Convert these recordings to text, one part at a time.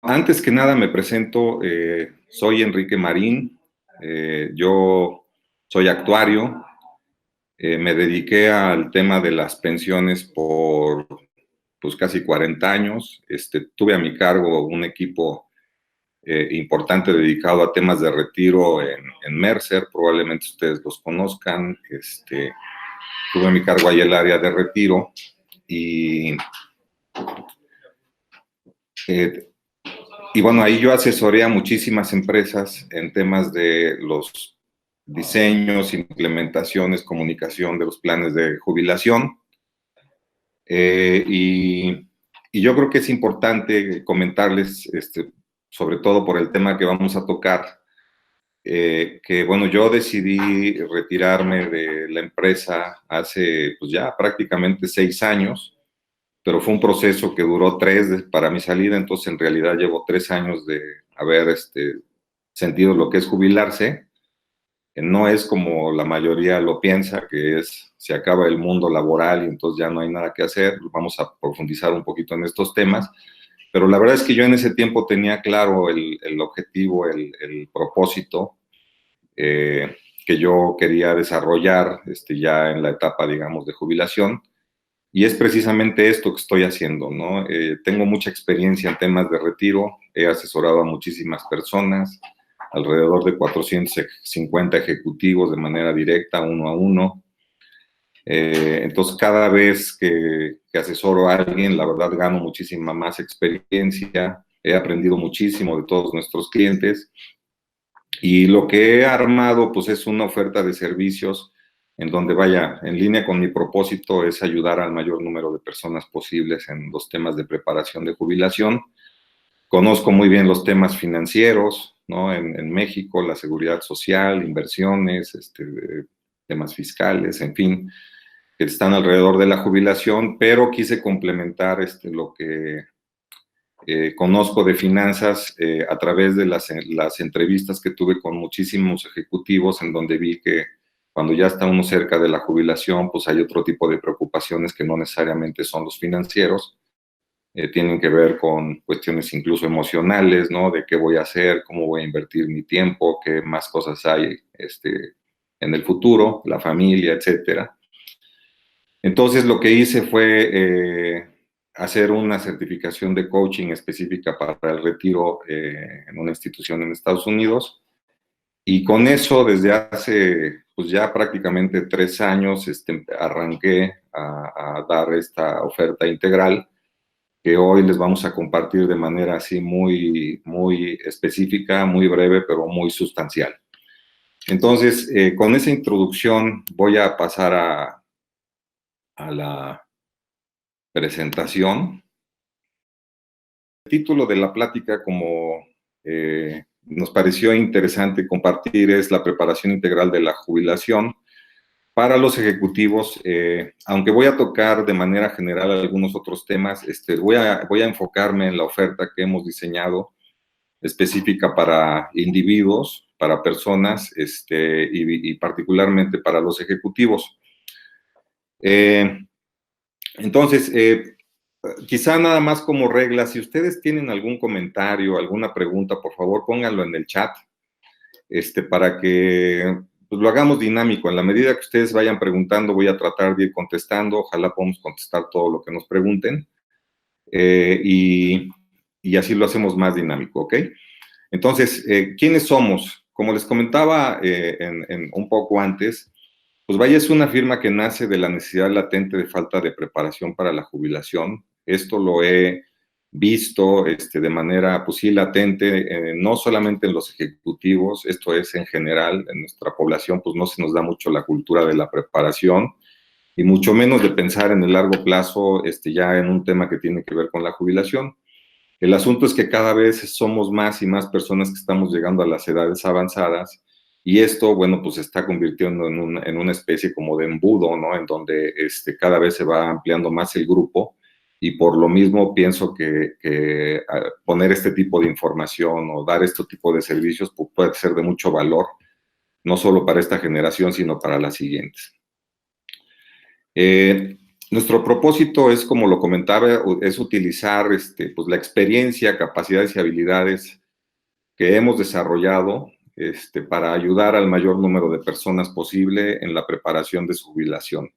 Antes que nada me presento, soy Enrique Marín, yo soy actuario, me dediqué al tema de las pensiones por pues, casi 40 años, tuve a mi cargo un equipo importante dedicado a temas de retiro en Mercer, probablemente ustedes los conozcan, tuve a mi cargo ahí el área de retiro y eh, Y bueno, ahí yo asesoré a muchísimas empresas en temas de los diseños, implementaciones, comunicación de los planes de jubilación. Y yo creo que es importante comentarles, sobre todo por el tema que vamos a tocar, que bueno, yo decidí retirarme de la empresa hace pues ya prácticamente 6 años, pero fue un proceso que duró 3 para mi salida, entonces en realidad llevo 3 años de haber sentido lo que es jubilarse. No es como la mayoría lo piensa, que es se acaba el mundo laboral y entonces ya no hay nada que hacer. Vamos a profundizar un poquito en estos temas, pero la verdad es que yo en ese tiempo tenía claro el objetivo, el propósito que yo quería desarrollar ya en la etapa, digamos, de jubilación. Y es precisamente esto que estoy haciendo, ¿no? Tengo mucha experiencia en temas de retiro, he asesorado a muchísimas personas, alrededor de 450 ejecutivos de manera directa, uno a uno. Entonces, cada vez que asesoro a alguien, la verdad gano muchísima más experiencia, he aprendido muchísimo de todos nuestros clientes y lo que he armado, pues es una oferta de servicios en donde vaya, en línea con mi propósito es ayudar al mayor número de personas posibles en los temas de preparación de jubilación. Conozco muy bien los temas financieros, ¿no? En México, la seguridad social, inversiones, temas fiscales, en fin, que están alrededor de la jubilación, pero quise complementar lo que conozco de finanzas a través de las entrevistas que tuve con muchísimos ejecutivos en donde vi que cuando ya está uno cerca de la jubilación, pues hay otro tipo de preocupaciones que no necesariamente son los financieros, tienen que ver con cuestiones incluso emocionales, ¿no? De qué voy a hacer, cómo voy a invertir mi tiempo, qué más cosas hay en el futuro, la familia, etcétera. Entonces lo que hice fue hacer una certificación de coaching específica para el retiro en una institución en Estados Unidos. Y con eso, desde hace pues ya prácticamente 3 años, arranqué a dar esta oferta integral que hoy les vamos a compartir de manera así muy, muy específica, muy breve, pero muy sustancial. Entonces, con esa introducción voy a pasar a la presentación. El título de la plática, como nos pareció interesante compartir, es la preparación integral de la jubilación para los ejecutivos. Aunque voy a tocar de manera general algunos otros temas, voy a enfocarme en la oferta que hemos diseñado específica para individuos, para personas y particularmente para los ejecutivos. Entonces, quizá nada más como regla, si ustedes tienen algún comentario, alguna pregunta, por favor pónganlo en el chat, para que pues, lo hagamos dinámico. En la medida que ustedes vayan preguntando, voy a tratar de ir contestando, ojalá podamos contestar todo lo que nos pregunten, y así lo hacemos más dinámico, ¿ok? Entonces, ¿quiénes somos? Como les comentaba un poco antes, pues vaya, es una firma que nace de la necesidad latente de falta de preparación para la jubilación. Esto lo he visto de manera, pues sí, latente, no solamente en los ejecutivos, esto es en general, en nuestra población, pues no se nos da mucho la cultura de la preparación y mucho menos de pensar en el largo plazo, ya en un tema que tiene que ver con la jubilación. El asunto es que cada vez somos más y más personas que estamos llegando a las edades avanzadas y esto, bueno, pues se está convirtiendo en una especie como de embudo, ¿no? En donde cada vez se va ampliando más el grupo y por lo mismo pienso que poner este tipo de información o dar este tipo de servicios pues, puede ser de mucho valor, no solo para esta generación, sino para las siguientes. Nuestro propósito es, como lo comentaba, es utilizar pues, la experiencia, capacidades y habilidades que hemos desarrollado para ayudar al mayor número de personas posible en la preparación de su jubilación.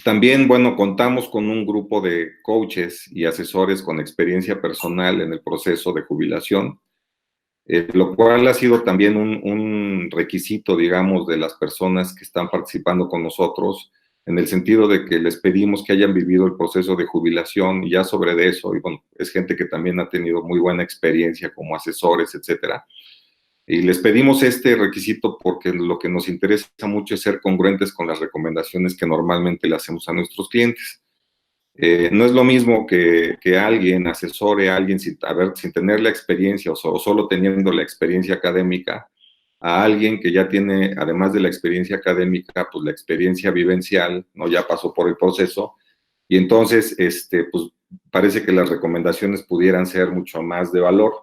También, bueno, contamos con un grupo de coaches y asesores con experiencia personal en el proceso de jubilación, lo cual ha sido también un requisito, digamos, de las personas que están participando con nosotros, en el sentido de que les pedimos que hayan vivido el proceso de jubilación y ya sobre de eso, y bueno, es gente que también ha tenido muy buena experiencia como asesores, etcétera. Y les pedimos este requisito porque lo que nos interesa mucho es ser congruentes con las recomendaciones que normalmente le hacemos a nuestros clientes. No es lo mismo que alguien asesore a alguien sin tener la experiencia o solo teniendo la experiencia académica, a alguien que ya tiene, además de la experiencia académica, pues la experiencia vivencial, ¿no? Ya pasó por el proceso, y entonces, pues parece que las recomendaciones pudieran ser mucho más de valor.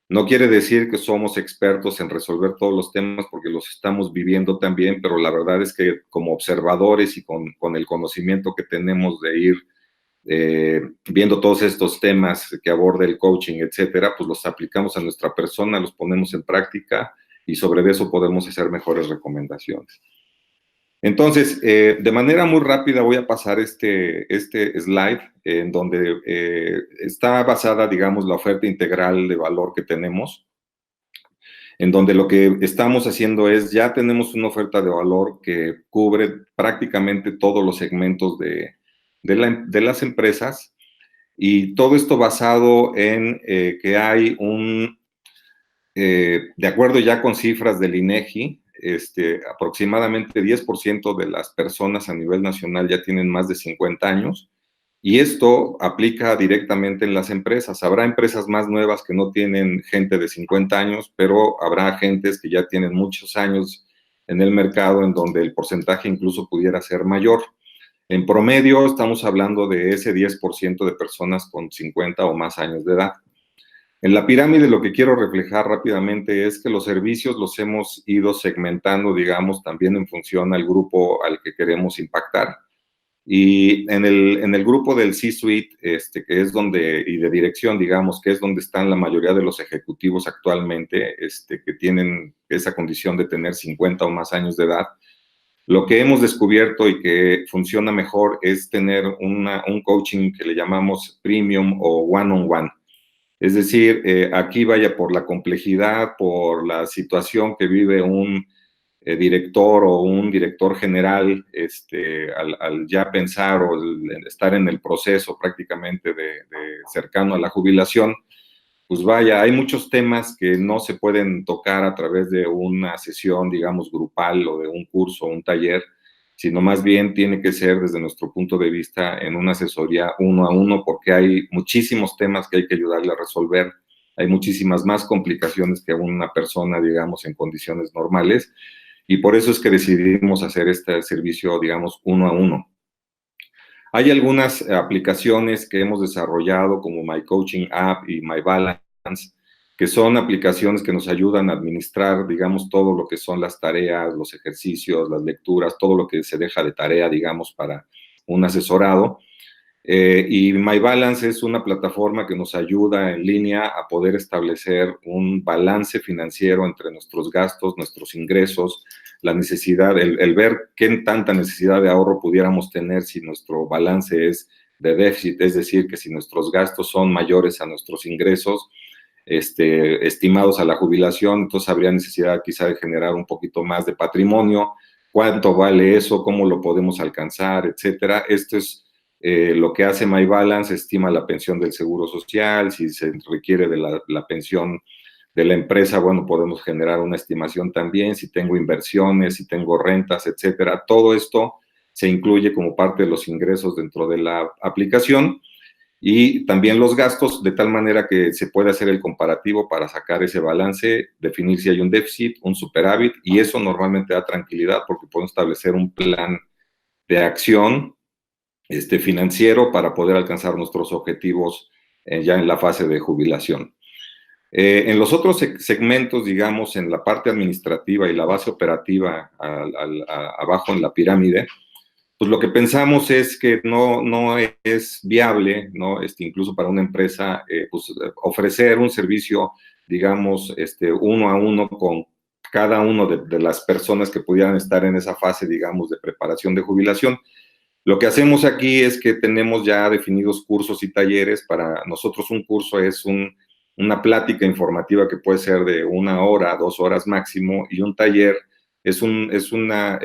No quiere decir que somos expertos en resolver todos los temas porque los estamos viviendo también, pero la verdad es que como observadores y con el conocimiento que tenemos de ir viendo todos estos temas que aborda el coaching, etcétera, pues los aplicamos a nuestra persona, los ponemos en práctica y sobre eso podemos hacer mejores recomendaciones. Entonces, de manera muy rápida voy a pasar este slide en donde está basada, digamos, la oferta integral de valor que tenemos, en donde lo que estamos haciendo es, ya tenemos una oferta de valor que cubre prácticamente todos los segmentos de las empresas, y todo esto basado en que hay de acuerdo ya con cifras del INEGI, aproximadamente 10% de las personas a nivel nacional ya tienen más de 50 años, y esto aplica directamente en las empresas. Habrá empresas más nuevas que no tienen gente de 50 años, pero habrá gentes que ya tienen muchos años en el mercado, en donde el porcentaje incluso pudiera ser mayor. En promedio, estamos hablando de ese 10% de personas con 50 o más años de edad. En la pirámide, lo que quiero reflejar rápidamente es que los servicios los hemos ido segmentando, digamos, también en función al grupo al que queremos impactar. Y en el grupo del C-Suite, que es donde, y de dirección, digamos, que es donde están la mayoría de los ejecutivos actualmente, que tienen esa condición de tener 50 o más años de edad, lo que hemos descubierto y que funciona mejor es tener un coaching que le llamamos premium o one-on-one. Es decir, aquí vaya por la complejidad, por la situación que vive un director o un director general, al ya pensar o estar en el proceso prácticamente de cercano a la jubilación, pues vaya, hay muchos temas que no se pueden tocar a través de una sesión, digamos, grupal o de un curso o un taller, sino más bien tiene que ser desde nuestro punto de vista en una asesoría uno a uno, porque hay muchísimos temas que hay que ayudarle a resolver, hay muchísimas más complicaciones que una persona, digamos, en condiciones normales, y por eso es que decidimos hacer este servicio, digamos, uno a uno. Hay algunas aplicaciones que hemos desarrollado como My Coaching App y My Balance, que son aplicaciones que nos ayudan a administrar, digamos, todo lo que son las tareas, los ejercicios, las lecturas, todo lo que se deja de tarea, digamos, para un asesorado. Y My Balance es una plataforma que nos ayuda en línea a poder establecer un balance financiero entre nuestros gastos, nuestros ingresos, la necesidad, el ver qué tanta necesidad de ahorro pudiéramos tener si nuestro balance es de déficit, es decir, que si nuestros gastos son mayores a nuestros ingresos, estimados a la jubilación, entonces habría necesidad quizá de generar un poquito más de patrimonio, cuánto vale eso, cómo lo podemos alcanzar, etcétera. Esto es lo que hace My Balance, estima la pensión del Seguro Social, si se requiere de la pensión de la empresa, bueno, podemos generar una estimación también, si tengo inversiones, si tengo rentas, etcétera. Todo esto se incluye como parte de los ingresos dentro de la aplicación, y también los gastos, de tal manera que se puede hacer el comparativo para sacar ese balance, definir si hay un déficit, un superávit, y eso normalmente da tranquilidad porque podemos establecer un plan de acción financiero para poder alcanzar nuestros objetivos ya en la fase de jubilación. En los otros segmentos, digamos, en la parte administrativa y la base operativa abajo en la pirámide, pues lo que pensamos es que no es viable, ¿no? Incluso para una empresa, pues, ofrecer un servicio, digamos, uno a uno con cada uno de las personas que pudieran estar en esa fase, digamos, de preparación de jubilación. Lo que hacemos aquí es que tenemos ya definidos cursos y talleres. Para nosotros un curso es una plática informativa que puede ser de 1 hora, 2 horas máximo, y un taller es una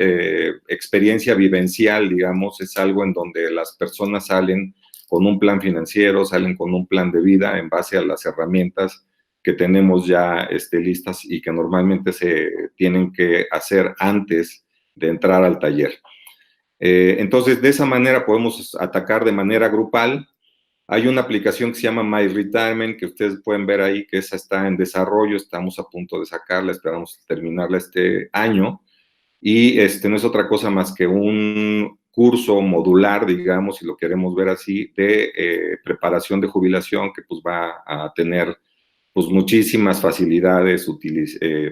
experiencia vivencial, digamos, es algo en donde las personas salen con un plan financiero, salen con un plan de vida en base a las herramientas que tenemos ya listas y que normalmente se tienen que hacer antes de entrar al taller. Entonces, de esa manera podemos atacar de manera grupal. Hay una aplicación que se llama My Retirement, que ustedes pueden ver ahí, que esa está en desarrollo, estamos a punto de sacarla, esperamos terminarla este año, y no es otra cosa más que un curso modular, digamos, si lo queremos ver así, de preparación de jubilación, que pues va a tener pues muchísimas facilidades,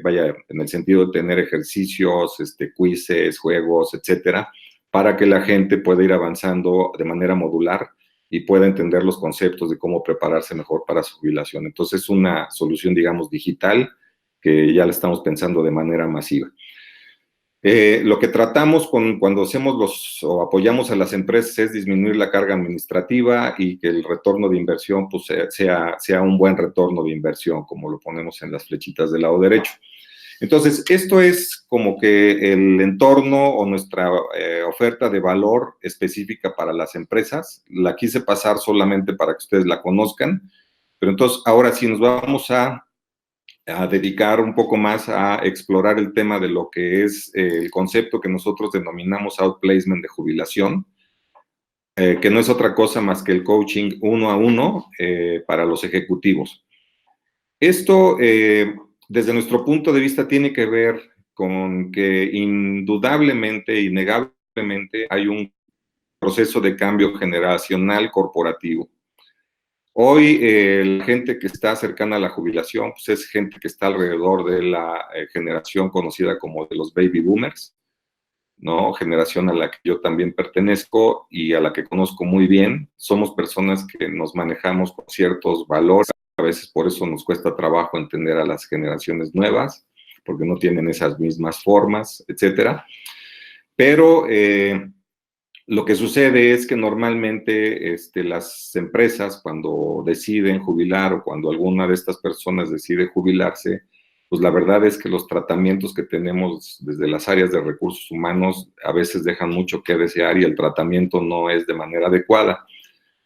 vaya, en el sentido de tener ejercicios, quizzes, juegos, etcétera, para que la gente pueda ir avanzando de manera modular y pueda entender los conceptos de cómo prepararse mejor para su jubilación. Entonces, es una solución, digamos, digital que ya la estamos pensando de manera masiva. Lo que tratamos cuando hacemos o apoyamos a las empresas es disminuir la carga administrativa y que el retorno de inversión pues, sea un buen retorno de inversión, como lo ponemos en las flechitas del lado derecho. Entonces, esto es como que el entorno o nuestra oferta de valor específica para las empresas. La quise pasar solamente para que ustedes la conozcan, pero entonces ahora sí nos vamos a dedicar un poco más a explorar el tema de lo que es el concepto que nosotros denominamos outplacement de jubilación, que no es otra cosa más que el coaching 1-a-1 para los ejecutivos. Esto, desde nuestro punto de vista, tiene que ver con que indudablemente, innegablemente, hay un proceso de cambio generacional corporativo. Hoy la gente que está cercana a la jubilación pues es gente que está alrededor de la generación conocida como de los baby boomers, ¿no? Generación a la que yo también pertenezco y a la que conozco muy bien. Somos personas que nos manejamos con ciertos valores, a veces por eso nos cuesta trabajo entender a las generaciones nuevas, porque no tienen esas mismas formas, etcétera. Pero lo que sucede es que normalmente las empresas, cuando deciden jubilar o cuando alguna de estas personas decide jubilarse, pues la verdad es que los tratamientos que tenemos desde las áreas de recursos humanos a veces dejan mucho que desear y el tratamiento no es de manera adecuada,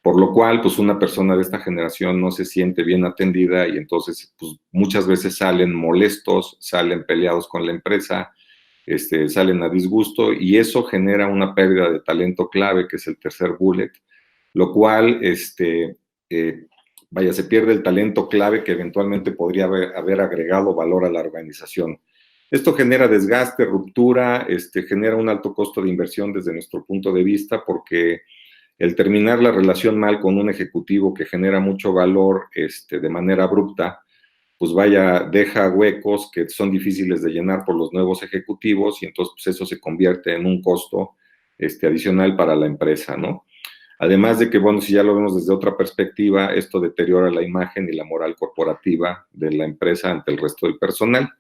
por lo cual pues una persona de esta generación no se siente bien atendida y entonces pues muchas veces salen molestos, salen peleados con la empresa, salen a disgusto y eso genera una pérdida de talento clave, que es el tercer bullet, lo cual, vaya, se pierde el talento clave que eventualmente podría haber agregado valor a la organización. Esto genera desgaste, ruptura, genera un alto costo de inversión desde nuestro punto de vista, porque el terminar la relación mal con un ejecutivo que genera mucho valor de manera abrupta, pues vaya, deja huecos que son difíciles de llenar por los nuevos ejecutivos y entonces pues eso se convierte en un costo adicional para la empresa, ¿no? Además de que, bueno, si ya lo vemos desde otra perspectiva, esto deteriora la imagen y la moral corporativa de la empresa ante el resto del personal.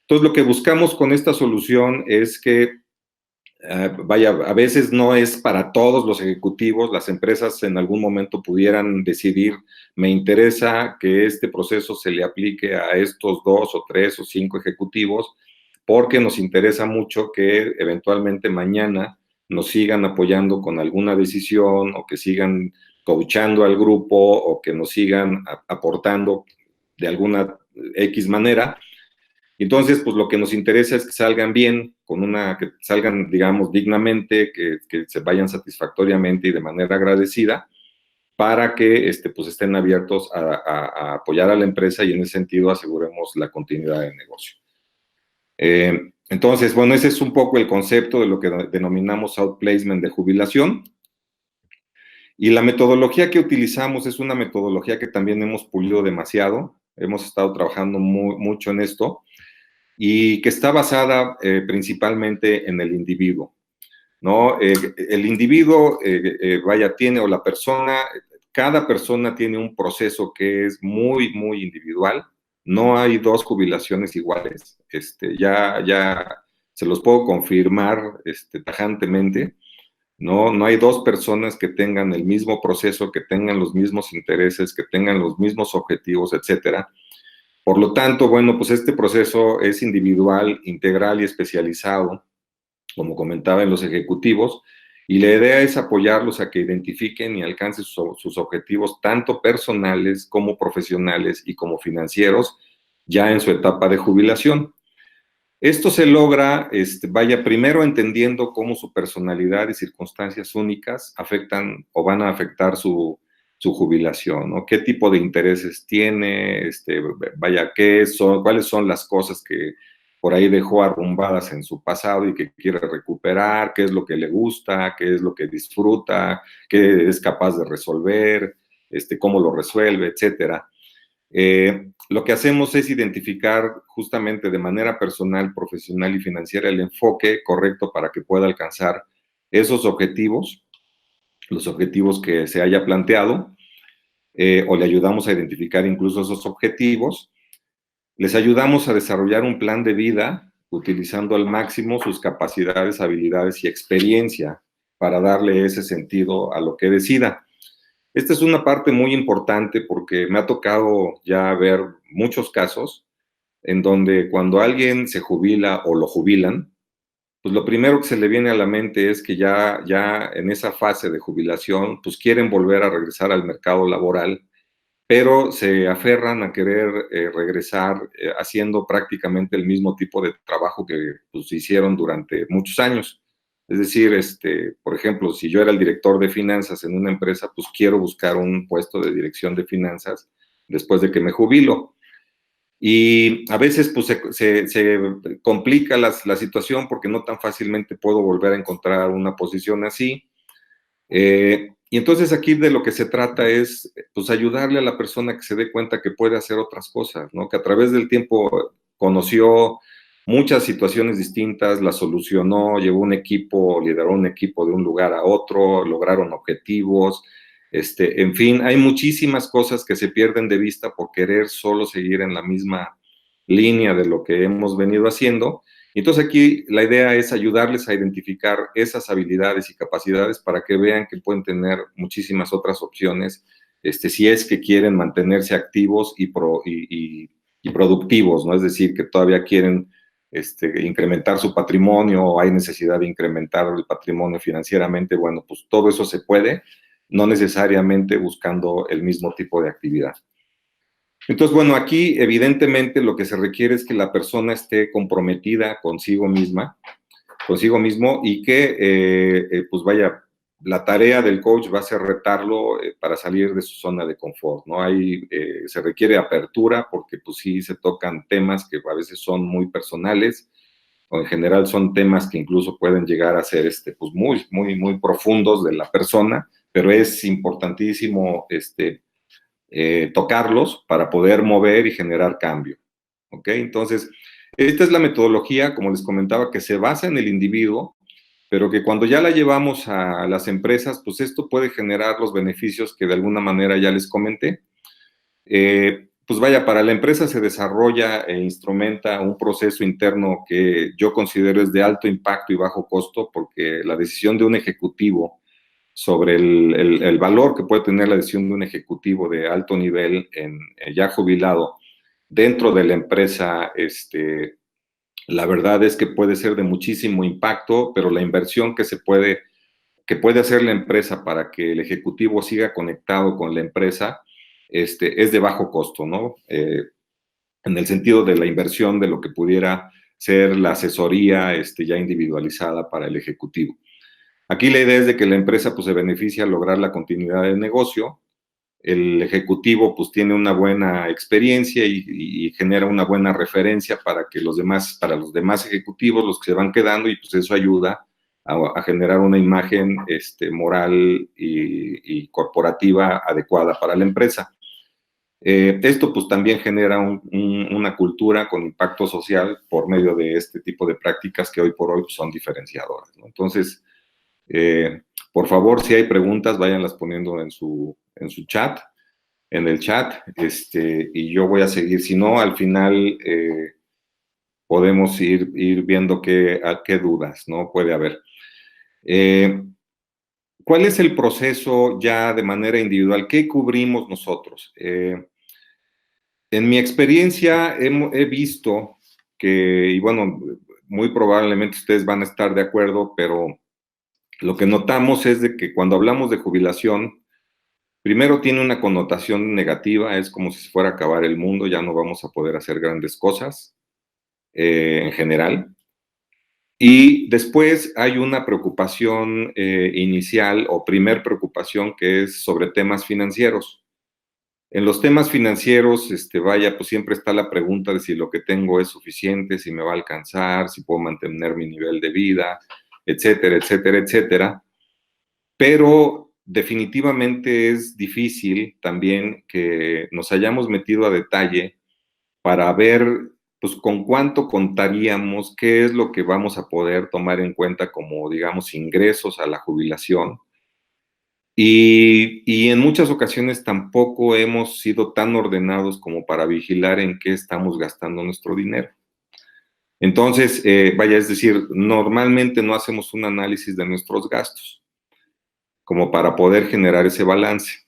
Entonces, lo que buscamos con esta solución es que vaya, a veces no es para todos los ejecutivos, las empresas en algún momento pudieran decidir, me interesa que este proceso se le aplique a estos 2 o 3 o 5 ejecutivos, porque nos interesa mucho que eventualmente mañana nos sigan apoyando con alguna decisión o que sigan coachando al grupo o que nos sigan aportando de alguna X manera. Entonces, pues lo que nos interesa es que salgan bien, que salgan, digamos, dignamente, que se vayan satisfactoriamente y de manera agradecida, para que pues estén abiertos a apoyar a la empresa y en ese sentido aseguremos la continuidad del negocio. Entonces, bueno, ese es un poco el concepto de lo que denominamos outplacement de jubilación. Y la metodología que utilizamos es una metodología que también hemos pulido demasiado. hemos estado trabajando mucho en esto, y que está basada principalmente en el individuo, ¿no? El individuo, vaya, tiene, o la persona, cada persona tiene un proceso que es muy, muy individual. No hay dos jubilaciones iguales. Ya se los puedo confirmar tajantemente. No hay dos personas que tengan el mismo proceso, que tengan los mismos intereses, que tengan los mismos objetivos, etcétera. Por lo tanto, bueno, pues este proceso es individual, integral y especializado, como comentaba, en los ejecutivos, y la idea es apoyarlos a que identifiquen y alcancen sus objetivos tanto personales como profesionales y como financieros ya en su etapa de jubilación. Esto se logra, vaya, primero entendiendo cómo su personalidad y circunstancias únicas afectan o van a afectar su jubilación, ¿no? ¿Qué tipo de intereses tiene? Vaya, cuáles son las cosas que por ahí dejó arrumbadas en su pasado y que quiere recuperar, qué es lo que le gusta, qué es lo que disfruta, qué es capaz de resolver, cómo lo resuelve, etcétera. Lo que hacemos es identificar justamente de manera personal, profesional y financiera el enfoque correcto para que pueda alcanzar esos objetivos, los objetivos que se haya planteado, o le ayudamos a identificar incluso esos objetivos. Les ayudamos a desarrollar un plan de vida utilizando al máximo sus capacidades, habilidades y experiencia para darle ese sentido a lo que decida. Esta es una parte muy importante porque me ha tocado ya ver muchos casos en donde cuando alguien se jubila o lo jubilan, pues lo primero que se le viene a la mente es que ya en esa fase de jubilación, pues quieren volver a regresar al mercado laboral, pero se aferran a querer regresar haciendo prácticamente el mismo tipo de trabajo que pues, hicieron durante muchos años. Es decir, por ejemplo, si yo era el director de finanzas en una empresa, pues quiero buscar un puesto de dirección de finanzas después de que me jubilo. Y a veces pues se complica la situación porque no tan fácilmente puedo volver a encontrar una posición así. Y entonces aquí de lo que se trata es pues ayudarle a la persona que se dé cuenta que puede hacer otras cosas, ¿no? Que a través del tiempo conoció muchas situaciones distintas, las solucionó, llevó un equipo, lideró un equipo de un lugar a otro, lograron objetivos, en fin, hay muchísimas cosas que se pierden de vista por querer solo seguir en la misma línea de lo que hemos venido haciendo. Entonces aquí la idea es ayudarles a identificar esas habilidades y capacidades para que vean que pueden tener muchísimas otras opciones, si es que quieren mantenerse activos y productivos, ¿no? Es decir, que todavía quieren incrementar su patrimonio o hay necesidad de incrementar el patrimonio financieramente. Bueno, pues todo eso se puede, no necesariamente buscando el mismo tipo de actividad. Entonces, bueno, aquí evidentemente lo que se requiere es que la persona esté comprometida consigo misma, consigo mismo, y que, pues vaya, la tarea del coach va a ser retarlo para salir de su zona de confort, ¿no? Se requiere apertura porque pues sí se tocan temas que a veces son muy personales, o en general son temas que incluso pueden llegar a ser pues muy, muy, muy profundos de la persona, pero es importantísimo tocarlos para poder mover y generar cambio. ¿Ok? Entonces, esta es la metodología, como les comentaba, que se basa en el individuo, pero que cuando ya la llevamos a las empresas, pues esto puede generar los beneficios que de alguna manera ya les comenté. Pues vaya, para la empresa se desarrolla e instrumenta un proceso interno que yo considero es de alto impacto y bajo costo, porque la decisión de un ejecutivo sobre el valor que puede tener la decisión de un ejecutivo de alto nivel ya jubilado dentro de la empresa, la verdad es que puede ser de muchísimo impacto, pero la inversión que puede hacer la empresa para que el ejecutivo siga conectado con la empresa, es de bajo costo, ¿no? En el sentido de la inversión de lo que pudiera ser la asesoría ya individualizada para el ejecutivo. Aquí la idea es de que la empresa pues, se beneficia al lograr la continuidad del negocio, el ejecutivo pues tiene una buena experiencia y genera una buena referencia para los demás ejecutivos, los que se van quedando, y pues eso ayuda a generar una imagen moral y corporativa adecuada para la empresa. Esto pues también genera una cultura con impacto social por medio de este tipo de prácticas que hoy por hoy pues, son diferenciadoras, ¿no? Entonces, por favor, si hay preguntas, váyanlas poniendo en su chat, en el chat, y yo voy a seguir. Si no, al final podemos ir viendo qué dudas, ¿no? Puede haber. ¿Cuál es el proceso ya de manera individual? ¿Qué cubrimos nosotros? En mi experiencia he visto que, y bueno, muy probablemente ustedes van a estar de acuerdo, pero lo que notamos es de que cuando hablamos de jubilación, primero tiene una connotación negativa, es como si se fuera a acabar el mundo, ya no vamos a poder hacer grandes cosas en general. Y después hay una preocupación inicial o primer preocupación que es sobre temas financieros. En los temas financieros, vaya, pues siempre está la pregunta de si lo que tengo es suficiente, si me va a alcanzar, si puedo mantener mi nivel de vida, etcétera, etcétera, etcétera. Pero definitivamente es difícil también que nos hayamos metido a detalle para ver, pues, con cuánto contaríamos, qué es lo que vamos a poder tomar en cuenta como, digamos, ingresos a la jubilación. Y en muchas ocasiones tampoco hemos sido tan ordenados como para vigilar en qué estamos gastando nuestro dinero. Entonces, vaya, es decir, normalmente no hacemos un análisis de nuestros gastos como para poder generar ese balance.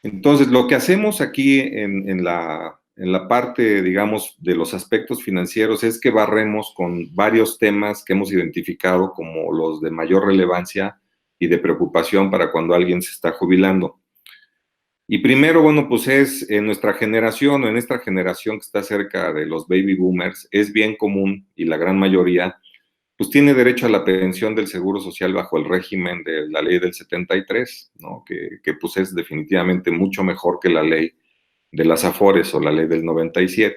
Entonces, lo que hacemos aquí en la parte, digamos, de los aspectos financieros es que barremos con varios temas que hemos identificado como los de mayor relevancia y de preocupación para cuando alguien se está jubilando. Y primero, bueno, pues es en nuestra generación o en esta generación que está cerca de los baby boomers, es bien común y la gran mayoría pues tiene derecho a la pensión del Seguro Social bajo el régimen de la ley del 73, ¿no? Que pues es definitivamente mucho mejor que la ley de las Afores o la ley del 97.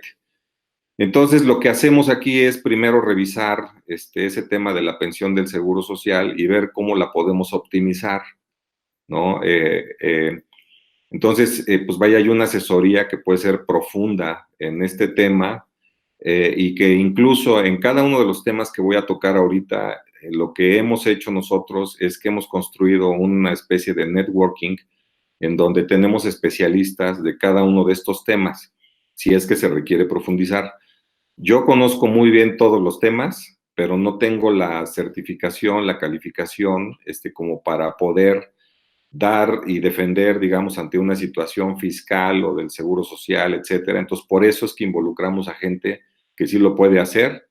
Entonces, lo que hacemos aquí es primero revisar ese tema de la pensión del Seguro Social y ver cómo la podemos optimizar, ¿no? Entonces, pues vaya, hay una asesoría que puede ser profunda en este tema y que incluso en cada uno de los temas que voy a tocar ahorita, lo que hemos hecho nosotros es que hemos construido una especie de networking en donde tenemos especialistas de cada uno de estos temas, si es que se requiere profundizar. Yo conozco muy bien todos los temas, pero no tengo la certificación, la calificación, como para poder dar y defender, digamos, ante una situación fiscal o del seguro social, etcétera. Entonces, por eso es que involucramos a gente que sí lo puede hacer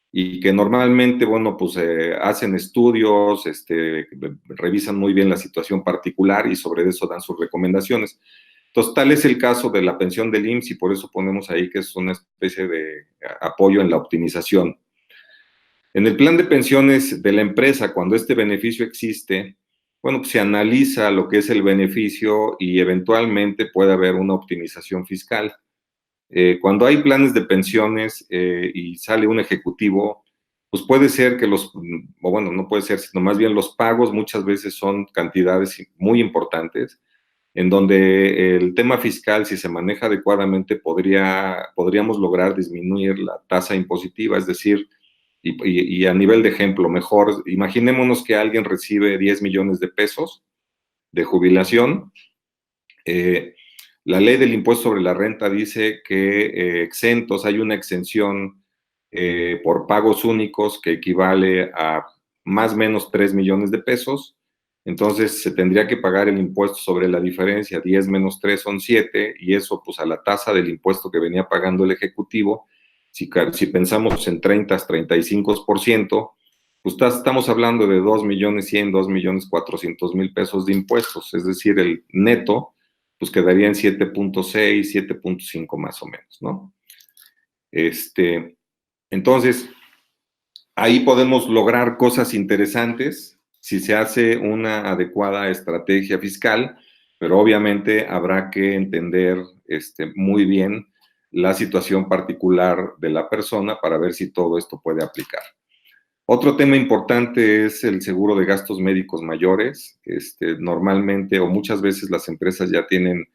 y que normalmente, bueno, pues hacen estudios, revisan muy bien la situación particular y sobre eso dan sus recomendaciones. Entonces, tal es el caso de la pensión del IMSS y por eso ponemos ahí que es una especie de apoyo en la optimización. En el plan de pensiones de la empresa, cuando este beneficio existe, bueno, pues se analiza lo que es el beneficio y eventualmente puede haber una optimización fiscal. Cuando hay planes de pensiones y sale un ejecutivo, pues puede ser que o bueno, no puede ser, sino más bien los pagos muchas veces son cantidades muy importantes, en donde el tema fiscal, si se maneja adecuadamente, podríamos lograr disminuir la tasa impositiva, es decir, y a nivel de ejemplo, mejor, imaginémonos que alguien recibe 10 millones de pesos de jubilación. La ley del impuesto sobre la renta dice que exentos, hay una exención por pagos únicos que equivale a más o menos 3 millones de pesos. Entonces se tendría que pagar el impuesto sobre la diferencia, 10 menos 3 son 7, y eso pues a la tasa del impuesto que venía pagando el Ejecutivo, si pensamos en 35%, pues estamos hablando de 2.100.000, 2.400.000 pesos de impuestos, es decir, el neto pues quedaría en 7.6, 7.5 más o menos, ¿no? Entonces, ahí podemos lograr cosas interesantes si se hace una adecuada estrategia fiscal, pero obviamente habrá que entender muy bien la situación particular de la persona para ver si todo esto puede aplicar. Otro tema importante es el seguro de gastos médicos mayores. Normalmente o muchas veces las empresas ya tienen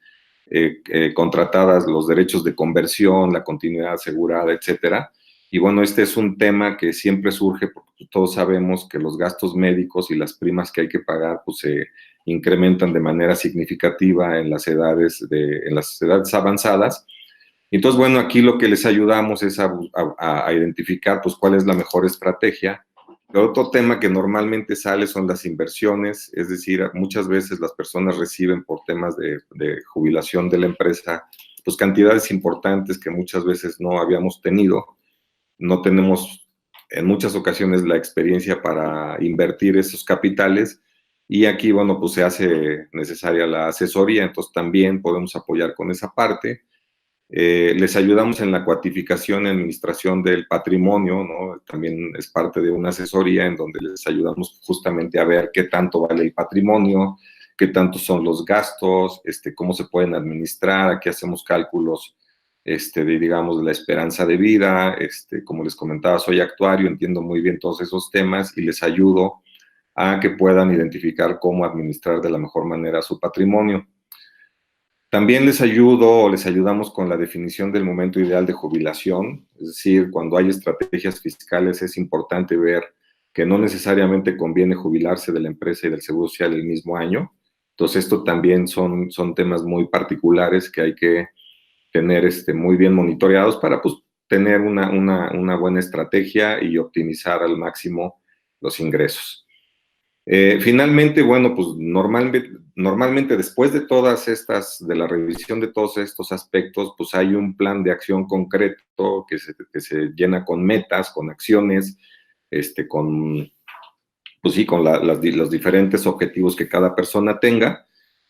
contratadas los derechos de conversión, la continuidad asegurada, etcétera. Y bueno, este es un tema que siempre surge porque todos sabemos que los gastos médicos y las primas que hay que pagar pues se incrementan de manera significativa en las edades avanzadas. Entonces, bueno, aquí lo que les ayudamos es a identificar pues cuál es la mejor estrategia. El otro tema que normalmente sale son las inversiones, es decir, muchas veces las personas reciben por temas de jubilación de la empresa pues cantidades importantes que muchas veces no habíamos tenido. No tenemos en muchas ocasiones la experiencia para invertir esos capitales y aquí, bueno, pues se hace necesaria la asesoría, entonces también podemos apoyar con esa parte. Les ayudamos en la cuantificación y administración del patrimonio, ¿no? También es parte de una asesoría en donde les ayudamos justamente a ver qué tanto vale el patrimonio, qué tanto son los gastos, cómo se pueden administrar. Aquí hacemos cálculos digamos, de la esperanza de vida. Como les comentaba, soy actuario, entiendo muy bien todos esos temas y les ayudo a que puedan identificar cómo administrar de la mejor manera su patrimonio. También les ayudo o les ayudamos con la definición del momento ideal de jubilación, es decir, cuando hay estrategias fiscales es importante ver que no necesariamente conviene jubilarse de la empresa y del Seguro Social el mismo año. Entonces, esto también son temas muy particulares que hay que tener muy bien monitoreados para pues, tener una buena estrategia y optimizar al máximo los ingresos. Finalmente, bueno, pues normalmente después de de la revisión de todos estos aspectos, pues hay un plan de acción concreto que se llena con metas, con acciones, pues sí, con los diferentes objetivos que cada persona tenga.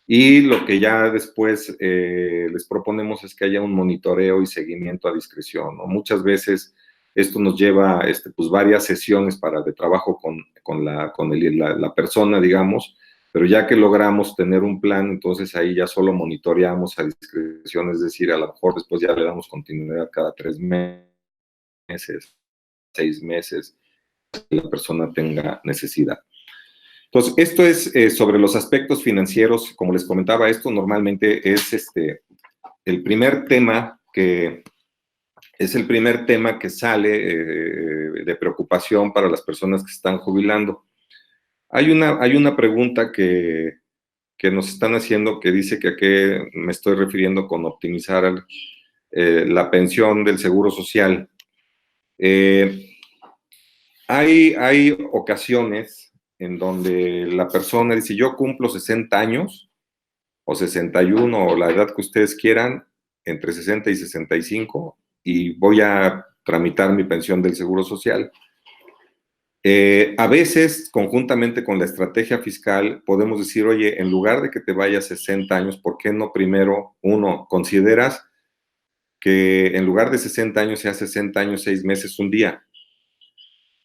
Y lo que ya después les proponemos es que haya un monitoreo y seguimiento a discreción, ¿no? Muchas veces esto nos lleva pues varias sesiones de trabajo con la persona, digamos, pero ya que logramos tener un plan, entonces ahí ya solo monitoreamos a discreción, es decir, a lo mejor después ya le damos continuidad cada 3 meses, 6 meses, que la persona tenga necesidad. Entonces, esto es sobre los aspectos financieros. Como les comentaba, esto normalmente es el primer tema que sale de preocupación para las personas que se están jubilando. Hay una pregunta que nos están haciendo que dice que a qué me estoy refiriendo con optimizar la pensión del Seguro Social. Hay ocasiones en donde la persona dice, yo cumplo 60 años, o 61, o la edad que ustedes quieran, entre 60 y 65, y voy a tramitar mi pensión del Seguro Social. A veces, conjuntamente con la estrategia fiscal, podemos decir, oye, en lugar de que te vayas 60 años, ¿por qué no primero, consideras que en lugar de 60 años sea 60 años, 6 meses, un día?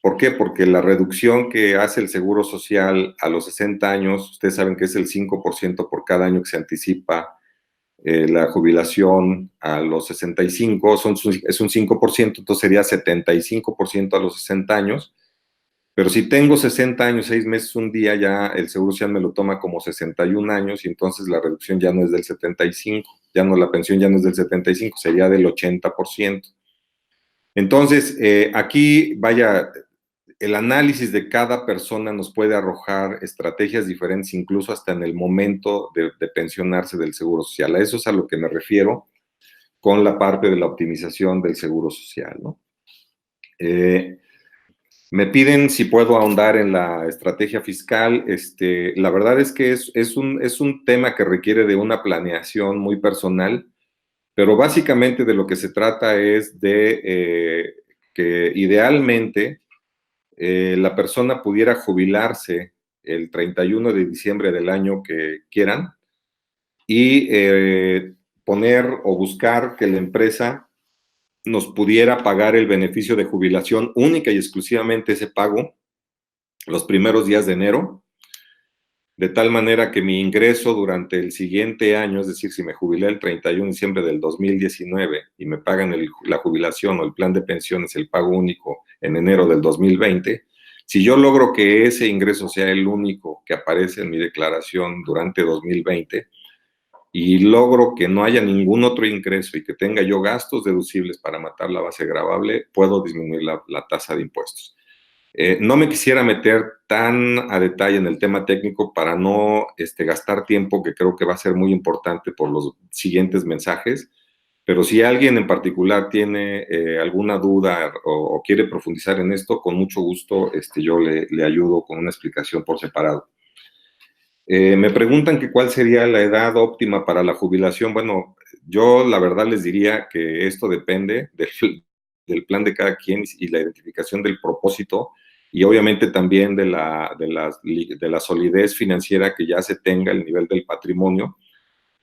¿Por qué? Porque la reducción que hace el Seguro Social a los 60 años, ustedes saben que es el 5% por cada año que se anticipa la jubilación a los 65, es un 5%, entonces sería 75% a los 60 años. Pero si tengo 60 años, 6 meses, un día, ya el Seguro Social me lo toma como 61 años y entonces la reducción ya no es del 75, la pensión ya no es del 75, sería del 80%. Entonces, aquí, vaya, el análisis de cada persona nos puede arrojar estrategias diferentes, incluso hasta en el momento de pensionarse del Seguro Social. A eso es a lo que me refiero con la parte de la optimización del Seguro Social, ¿no? Me piden si puedo ahondar en la estrategia fiscal. La verdad es que es un tema que requiere de una planeación muy personal, pero básicamente de lo que se trata es de que idealmente la persona pudiera jubilarse el 31 de diciembre del año que quieran y poner o buscar que la empresa nos pudiera pagar el beneficio de jubilación única y exclusivamente ese pago los primeros días de enero, de tal manera que mi ingreso durante el siguiente año, es decir, si me jubilé el 31 de diciembre del 2019 y me pagan la jubilación o el plan de pensiones, el pago único en enero del 2020, si yo logro que ese ingreso sea el único que aparece en mi declaración durante 2020, y logro que no haya ningún otro ingreso y que tenga yo gastos deducibles para matar la base gravable, puedo disminuir la tasa de impuestos. No me quisiera meter tan a detalle en el tema técnico para no gastar tiempo, que creo que va a ser muy importante por los siguientes mensajes, pero si alguien en particular tiene alguna duda o quiere profundizar en esto, con mucho gusto yo le ayudo con una explicación por separado. Me preguntan que cuál sería la edad óptima para la jubilación. Bueno, yo la verdad les diría que esto depende del plan de cada quien y la identificación del propósito y obviamente también de la solidez financiera que ya se tenga, el nivel del patrimonio.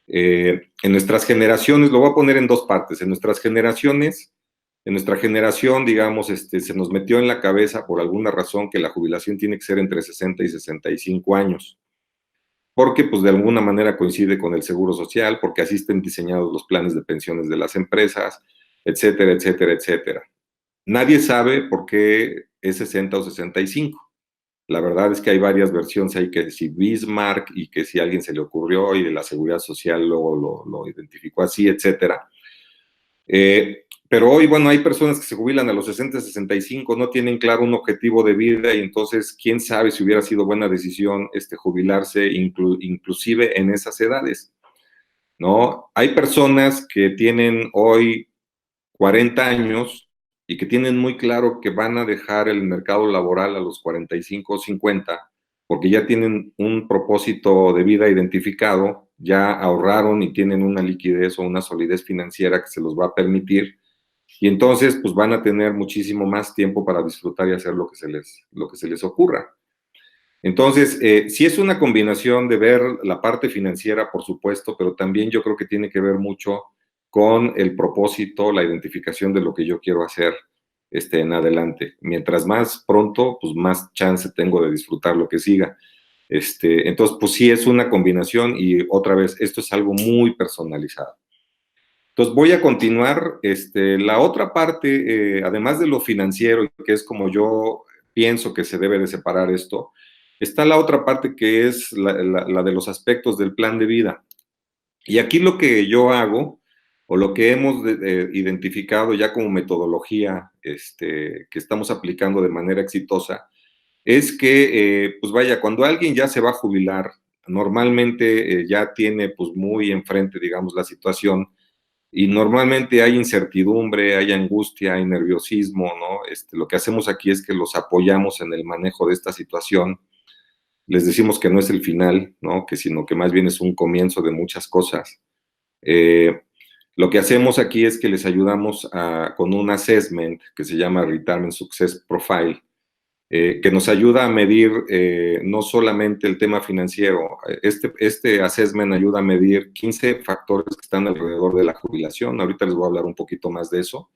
En nuestras generaciones, lo voy a poner en dos partes, en nuestra generación, digamos, se nos metió en la cabeza por alguna razón que la jubilación tiene que ser entre 60 y 65 años, porque pues de alguna manera coincide con el seguro social, porque así estén diseñados los planes de pensiones de las empresas, etcétera, etcétera, etcétera. Nadie sabe por qué es 60 o 65. La verdad es que hay varias versiones, hay que si Bismarck y que si a alguien se le ocurrió y de la seguridad social luego lo identificó así, etcétera. Pero hoy, bueno, hay personas que se jubilan a los 60, 65, no tienen claro un objetivo de vida y entonces, quién sabe si hubiera sido buena decisión jubilarse inclusive en esas edades, ¿no? Hay personas que tienen hoy 40 años y que tienen muy claro que van a dejar el mercado laboral a los 45 o 50, porque ya tienen un propósito de vida identificado, ya ahorraron y tienen una liquidez o una solidez financiera que se los va a permitir, y entonces pues van a tener muchísimo más tiempo para disfrutar y hacer lo que se les ocurra. Entonces, sí es una combinación de ver la parte financiera, por supuesto, pero también yo creo que tiene que ver mucho con el propósito, la identificación de lo que yo quiero hacer en adelante. Mientras más pronto, pues más chance tengo de disfrutar lo que siga. Entonces, pues sí es una combinación y otra vez, esto es algo muy personalizado. Entonces, voy a continuar. La otra parte, además de lo financiero, que es como yo pienso que se debe de separar esto, está la otra parte que es la de los aspectos del plan de vida. Y aquí lo que yo hago, o lo que hemos identificado ya como metodología que estamos aplicando de manera exitosa, es que, pues vaya, cuando alguien ya se va a jubilar, normalmente ya tiene pues muy enfrente, digamos, la situación, y normalmente hay incertidumbre, hay angustia, hay nerviosismo, ¿no? Lo que hacemos aquí es que los apoyamos en el manejo de esta situación, les decimos que no es el final, ¿no? Sino que más bien es un comienzo de muchas cosas. Lo que hacemos aquí es que les ayudamos con un assessment que se llama Retirement Success Profile, que nos ayuda a medir no solamente el tema financiero. Este assessment ayuda a medir 15 factores que están alrededor de la jubilación. Ahorita les voy a hablar un poquito más de eso,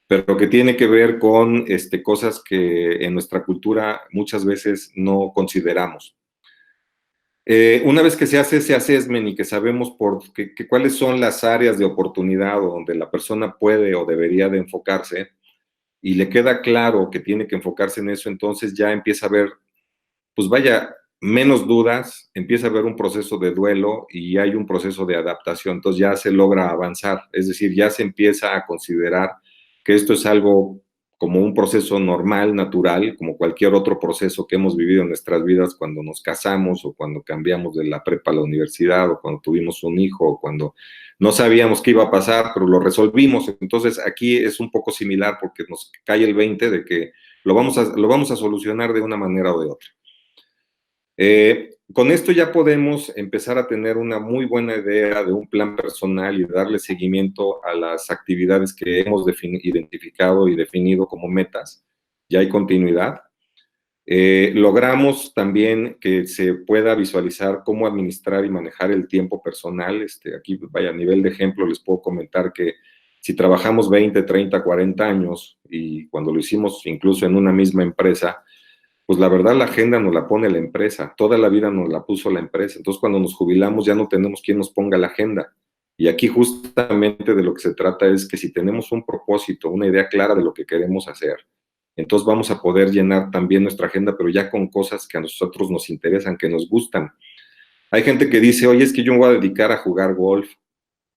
pero que tiene que ver con cosas que en nuestra cultura muchas veces no consideramos. Una vez que se hace ese assessment y que sabemos cuáles son las áreas de oportunidad donde la persona puede o debería de enfocarse, y le queda claro que tiene que enfocarse en eso, entonces ya empieza a haber, pues vaya, menos dudas, empieza a haber un proceso de duelo y hay un proceso de adaptación, entonces ya se logra avanzar, es decir, ya se empieza a considerar que esto es algo como un proceso normal, natural, como cualquier otro proceso que hemos vivido en nuestras vidas cuando nos casamos o cuando cambiamos de la prepa a la universidad o cuando tuvimos un hijo o cuando no sabíamos qué iba a pasar, pero lo resolvimos. Entonces aquí es un poco similar porque nos cae el 20 de que lo vamos a solucionar de una manera o de otra. Con esto ya podemos empezar a tener una muy buena idea de un plan personal y darle seguimiento a las actividades que hemos identificado y definido como metas. Ya hay continuidad. Logramos también que se pueda visualizar cómo administrar y manejar el tiempo personal. Aquí, vaya, a nivel de ejemplo, les puedo comentar que si trabajamos 20, 30, 40 años y cuando lo hicimos incluso en una misma empresa, pues la verdad la agenda nos la pone la empresa, toda la vida nos la puso la empresa, entonces cuando nos jubilamos ya no tenemos quien nos ponga la agenda. Y aquí justamente de lo que se trata es que si tenemos un propósito, una idea clara de lo que queremos hacer, entonces vamos a poder llenar también nuestra agenda, pero ya con cosas que a nosotros nos interesan, que nos gustan. Hay gente que dice, oye, es que yo me voy a dedicar a jugar golf,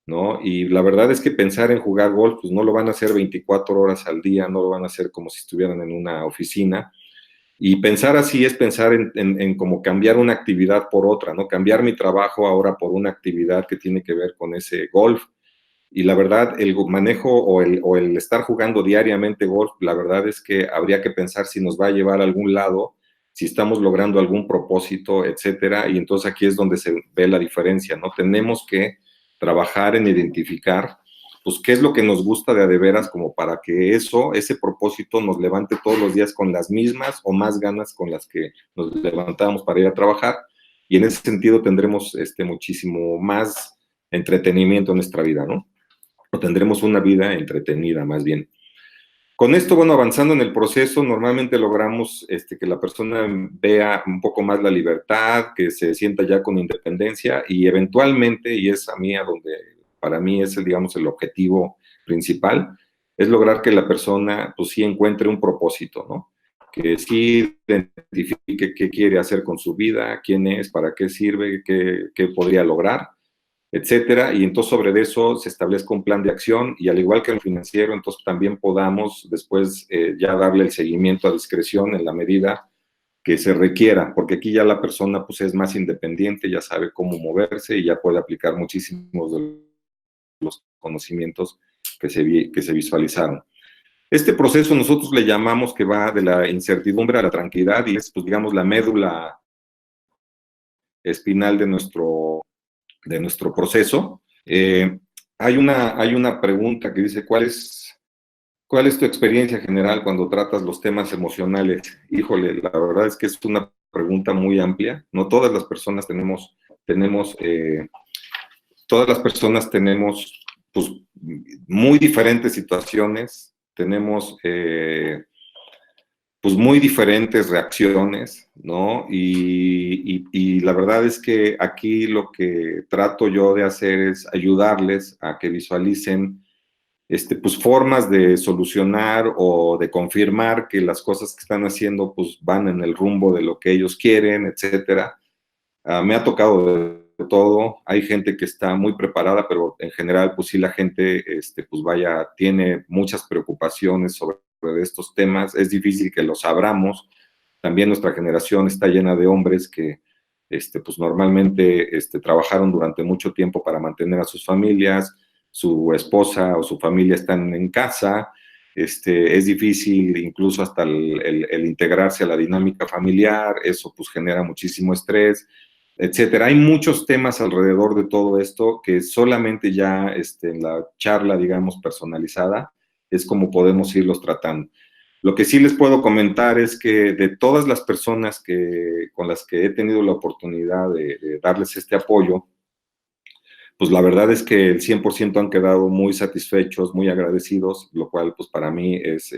¿no? Y la verdad es que pensar en jugar golf, pues no lo van a hacer 24 horas al día, no lo van a hacer como si estuvieran en una oficina. Y pensar así es pensar en como cambiar una actividad por otra, ¿no? Cambiar mi trabajo ahora por una actividad que tiene que ver con ese golf. Y la verdad, el manejo o el estar jugando diariamente golf, la verdad es que habría que pensar si nos va a llevar a algún lado, si estamos logrando algún propósito, etcétera. Y entonces aquí es donde se ve la diferencia, ¿no? Tenemos que trabajar en identificar, pues, qué es lo que nos gusta de a de veras, como para que eso, ese propósito nos levante todos los días con las mismas o más ganas con las que nos levantábamos para ir a trabajar. Y en ese sentido tendremos muchísimo más entretenimiento en nuestra vida, ¿no? O tendremos una vida entretenida más bien. Con esto, bueno, avanzando en el proceso, normalmente logramos que la persona vea un poco más la libertad, que se sienta ya con independencia y eventualmente, y es a mí a donde para mí es, digamos, el objetivo principal, es lograr que la persona, pues sí encuentre un propósito, ¿no? Que sí identifique qué quiere hacer con su vida, quién es, para qué sirve, qué podría lograr, etcétera, y entonces sobre eso se establezca un plan de acción y al igual que el financiero, entonces también podamos después ya darle el seguimiento a discreción en la medida que se requiera, porque aquí ya la persona pues es más independiente, ya sabe cómo moverse y ya puede aplicar muchísimos de los conocimientos que se visualizaron. Este proceso nosotros le llamamos que va de la incertidumbre a la tranquilidad y es, pues, digamos, la médula espinal de nuestro proceso. Hay una pregunta que dice, ¿cuál es tu experiencia general cuando tratas los temas emocionales? Híjole, la verdad es que es una pregunta muy amplia. No todas las personas tenemos todas las personas tenemos pues, muy diferentes situaciones, tenemos pues muy diferentes reacciones, ¿no? Y la verdad es que aquí lo que trato yo de hacer es ayudarles a que visualicen pues formas de solucionar o de confirmar que las cosas que están haciendo pues van en el rumbo de lo que ellos quieren, etcétera. Me ha tocado de todo. Hay gente que está muy preparada, pero en general, pues sí, la gente, pues vaya, tiene muchas preocupaciones sobre estos temas. Es difícil que los abramos. También nuestra generación está llena de hombres que, pues normalmente, trabajaron durante mucho tiempo para mantener a sus familias. Su esposa o su familia están en casa. Es difícil incluso hasta el integrarse a la dinámica familiar. Eso pues genera muchísimo estrés, etcétera. Hay muchos temas alrededor de todo esto que solamente ya en la charla, digamos, personalizada, es como podemos irlos tratando. Lo que sí les puedo comentar es que de todas las personas con las que he tenido la oportunidad de darles este apoyo, pues la verdad es que el 100% han quedado muy satisfechos, muy agradecidos, lo cual pues para mí es,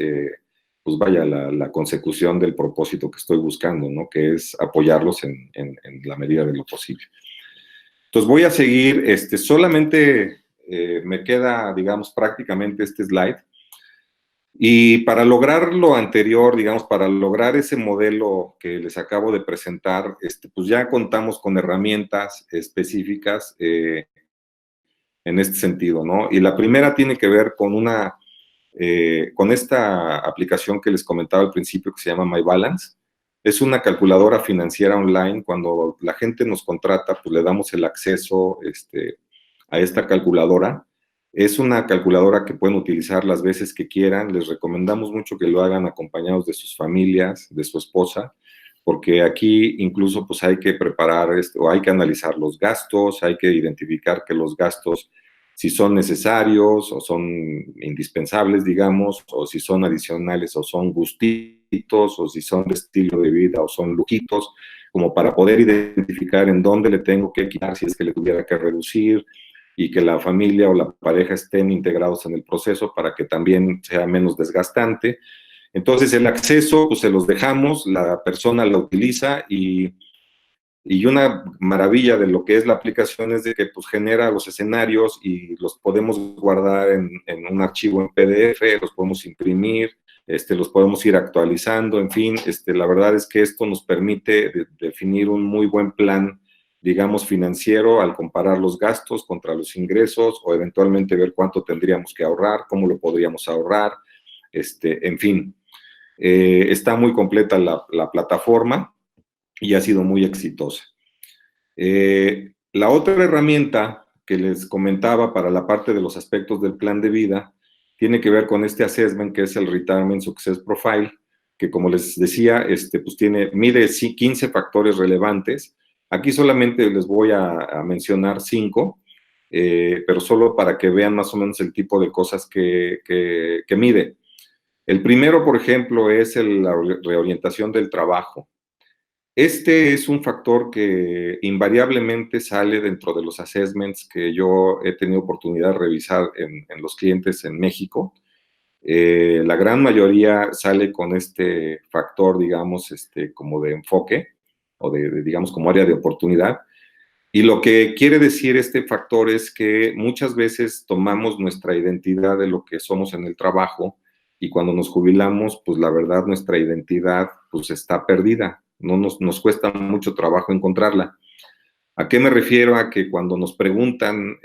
pues vaya, la consecución del propósito que estoy buscando, ¿no? Que es apoyarlos en la medida de lo posible. Entonces voy a seguir, solamente me queda, digamos, prácticamente este slide. Y para lograr lo anterior, digamos, para lograr ese modelo que les acabo de presentar, pues ya contamos con herramientas específicas en este sentido, ¿no? Y la primera tiene que ver con esta aplicación que les comentaba al principio que se llama MyBalance. Es una calculadora financiera online. Cuando la gente nos contrata, pues le damos el acceso a esta calculadora. Es una calculadora que pueden utilizar las veces que quieran. Les recomendamos mucho que lo hagan acompañados de sus familias, de su esposa, porque aquí incluso pues hay que preparar o hay que analizar los gastos, hay que identificar que los gastos si son necesarios o son indispensables, digamos, o si son adicionales o son gustitos, o si son de estilo de vida o son lujitos, como para poder identificar en dónde le tengo que quitar si es que le tuviera que reducir y que la familia o la pareja estén integrados en el proceso para que también sea menos desgastante. Entonces el acceso, pues se los dejamos, la persona la utiliza y una maravilla de lo que es la aplicación es de que pues genera los escenarios y los podemos guardar en un archivo en PDF, los podemos imprimir, los podemos ir actualizando, en fin, la verdad es que esto nos permite definir un muy buen plan digamos, financiero al comparar los gastos contra los ingresos o eventualmente ver cuánto tendríamos que ahorrar, cómo lo podríamos ahorrar, en fin. Está muy completa la plataforma y ha sido muy exitosa. La otra herramienta que les comentaba para la parte de los aspectos del plan de vida tiene que ver con este assessment que es el Retirement Success Profile, que como les decía, pues mide 15 factores relevantes. Aquí solamente les voy a mencionar 5, pero solo para que vean más o menos el tipo de cosas que mide. El primero, por ejemplo, es la reorientación del trabajo. Este es un factor que invariablemente sale dentro de los assessments que yo he tenido oportunidad de revisar en los clientes en México. La gran mayoría sale con este factor, digamos, como de enfoque o digamos, como área de oportunidad. Y lo que quiere decir este factor es que muchas veces tomamos nuestra identidad de lo que somos en el trabajo y cuando nos jubilamos, pues la verdad nuestra identidad pues está perdida. No nos cuesta mucho trabajo encontrarla. ¿A qué me refiero? A que cuando nos preguntan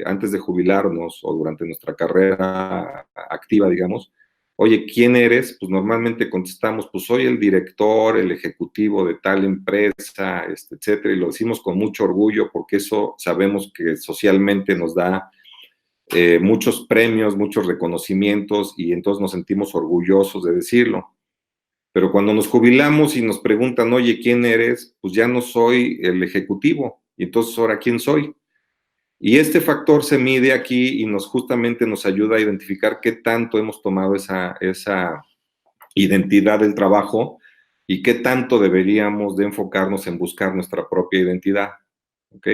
antes de jubilarnos o durante nuestra carrera activa, digamos, oye, ¿quién eres? Pues normalmente contestamos, pues soy el director, el ejecutivo de tal empresa, etcétera, y lo decimos con mucho orgullo porque eso sabemos que socialmente nos da muchos premios, muchos reconocimientos y entonces nos sentimos orgullosos de decirlo. Pero cuando nos jubilamos y nos preguntan, oye, ¿quién eres? Pues ya no soy el ejecutivo. Y entonces, ¿ahora quién soy? Y este factor se mide aquí y justamente nos ayuda a identificar qué tanto hemos tomado esa identidad del trabajo y qué tanto deberíamos de enfocarnos en buscar nuestra propia identidad. ¿Ok?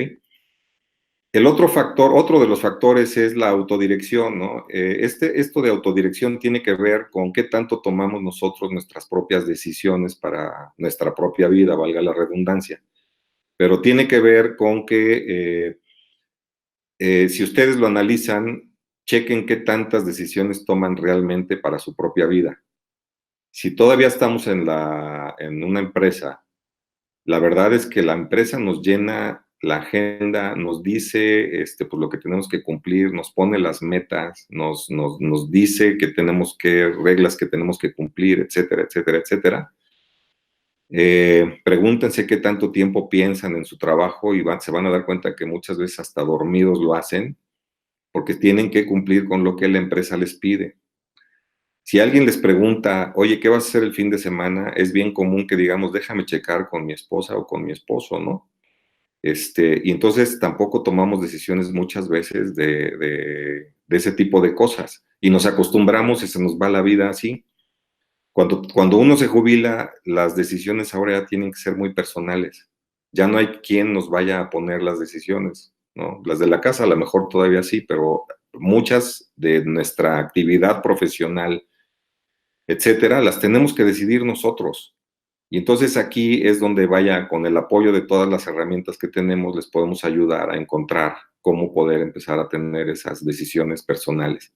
El otro factor, otro de los factores es la autodirección, ¿no? Esto de autodirección tiene que ver con qué tanto tomamos nosotros nuestras propias decisiones para nuestra propia vida, valga la redundancia. Pero tiene que ver con que si ustedes lo analizan, chequen qué tantas decisiones toman realmente para su propia vida. Si todavía estamos en una empresa, la verdad es que la empresa nos llena la agenda, nos dice pues, lo que tenemos que cumplir, nos pone las metas, nos dice que reglas que tenemos que cumplir, etcétera, etcétera, etcétera. Pregúntense qué tanto tiempo piensan en su trabajo y se van a dar cuenta que muchas veces hasta dormidos lo hacen porque tienen que cumplir con lo que la empresa les pide. Si alguien les pregunta, oye, ¿qué vas a hacer el fin de semana? Es bien común que digamos, déjame checar con mi esposa o con mi esposo, ¿no? Y entonces tampoco tomamos decisiones muchas veces de ese tipo de cosas. Y nos acostumbramos y se nos va la vida así. Cuando uno se jubila, las decisiones ahora ya tienen que ser muy personales. Ya no hay quien nos vaya a poner las decisiones, ¿no? Las de la casa a lo mejor todavía sí, pero muchas de nuestra actividad profesional, etcétera, las tenemos que decidir nosotros. Y entonces aquí es donde con el apoyo de todas las herramientas que tenemos, les podemos ayudar a encontrar cómo poder empezar a tener esas decisiones personales.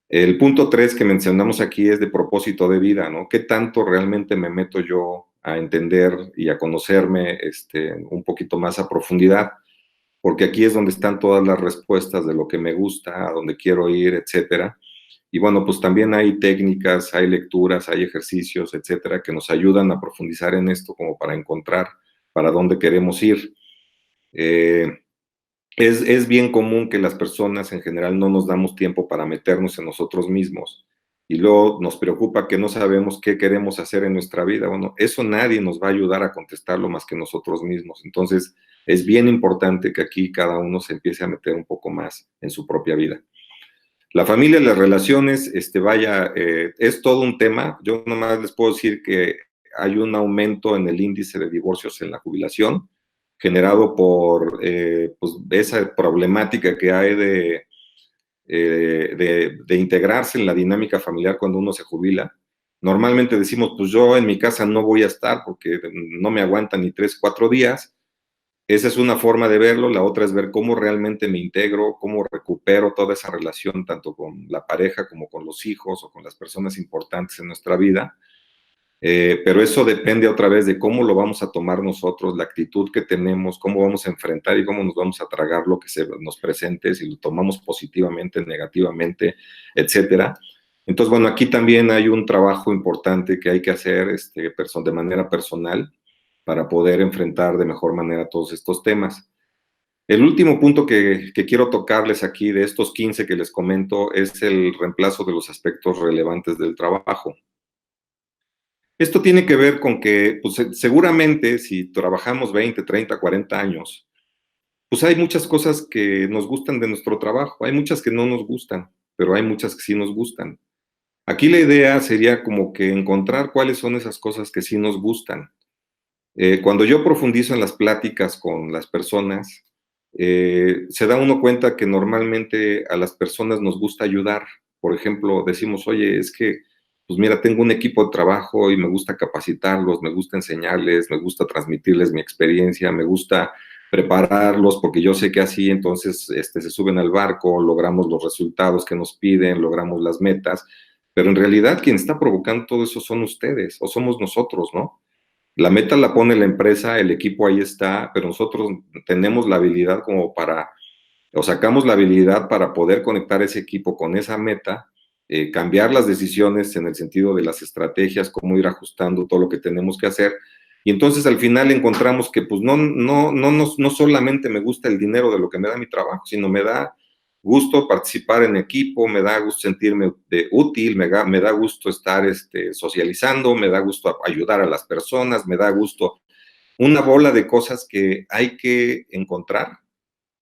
El punto 3 que mencionamos aquí es de propósito de vida, ¿no? ¿Qué tanto realmente me meto yo a entender y a conocerme un poquito más a profundidad? Porque aquí es donde están todas las respuestas de lo que me gusta, a dónde quiero ir, etcétera. Y bueno, pues también hay técnicas, hay lecturas, hay ejercicios, etcétera, que nos ayudan a profundizar en esto como para encontrar para dónde queremos ir. Es bien común que las personas en general no nos damos tiempo para meternos en nosotros mismos y luego nos preocupa que no sabemos qué queremos hacer en nuestra vida. Bueno, eso nadie nos va a ayudar a contestarlo más que nosotros mismos. Entonces, es bien importante que aquí cada uno se empiece a meter un poco más en su propia vida. La familia y las relaciones, es todo un tema. Yo nomás les puedo decir que hay un aumento en el índice de divorcios en la jubilación, generado por pues, esa problemática que hay de integrarse en la dinámica familiar cuando uno se jubila. Normalmente decimos, pues yo en mi casa no voy a estar porque no me aguantan ni 3, 4 días. Esa es una forma de verlo, la otra es ver cómo realmente me integro, cómo recupero toda esa relación, tanto con la pareja como con los hijos o con las personas importantes en nuestra vida. Pero eso depende otra vez de cómo lo vamos a tomar nosotros, la actitud que tenemos, cómo vamos a enfrentar y cómo nos vamos a tragar lo que se nos presente, si lo tomamos positivamente, negativamente, etcétera. Entonces, bueno, aquí también hay un trabajo importante que hay que hacer de manera personal para poder enfrentar de mejor manera todos estos temas. El último punto que quiero tocarles aquí de estos 15 que les comento es el reemplazo de los aspectos relevantes del trabajo. Esto tiene que ver con que, pues, seguramente si trabajamos 20, 30, 40 años, pues hay muchas cosas que nos gustan de nuestro trabajo, hay muchas que no nos gustan, pero hay muchas que sí nos gustan. Aquí la idea sería como que encontrar cuáles son esas cosas que sí nos gustan. Cuando yo profundizo en las pláticas con las personas, se da uno cuenta que normalmente a las personas nos gusta ayudar. Por ejemplo, decimos, oye, es que, pues mira, tengo un equipo de trabajo y me gusta capacitarlos, me gusta enseñarles, me gusta transmitirles mi experiencia, me gusta prepararlos porque yo sé que así entonces se suben al barco, logramos los resultados que nos piden, logramos las metas, pero en realidad quien está provocando todo eso son ustedes o somos nosotros, ¿no? La meta la pone la empresa, el equipo ahí está, pero nosotros tenemos la habilidad como para, o sacamos la habilidad para poder conectar ese equipo con esa meta, cambiar las decisiones en el sentido de las estrategias, cómo ir ajustando todo lo que tenemos que hacer. Y entonces al final encontramos que pues no solamente me gusta el dinero de lo que me da mi trabajo, sino me da gusto participar en equipo, me da gusto sentirme útil, me da gusto estar socializando, me da gusto ayudar a las personas, me da gusto una bola de cosas que hay que encontrar,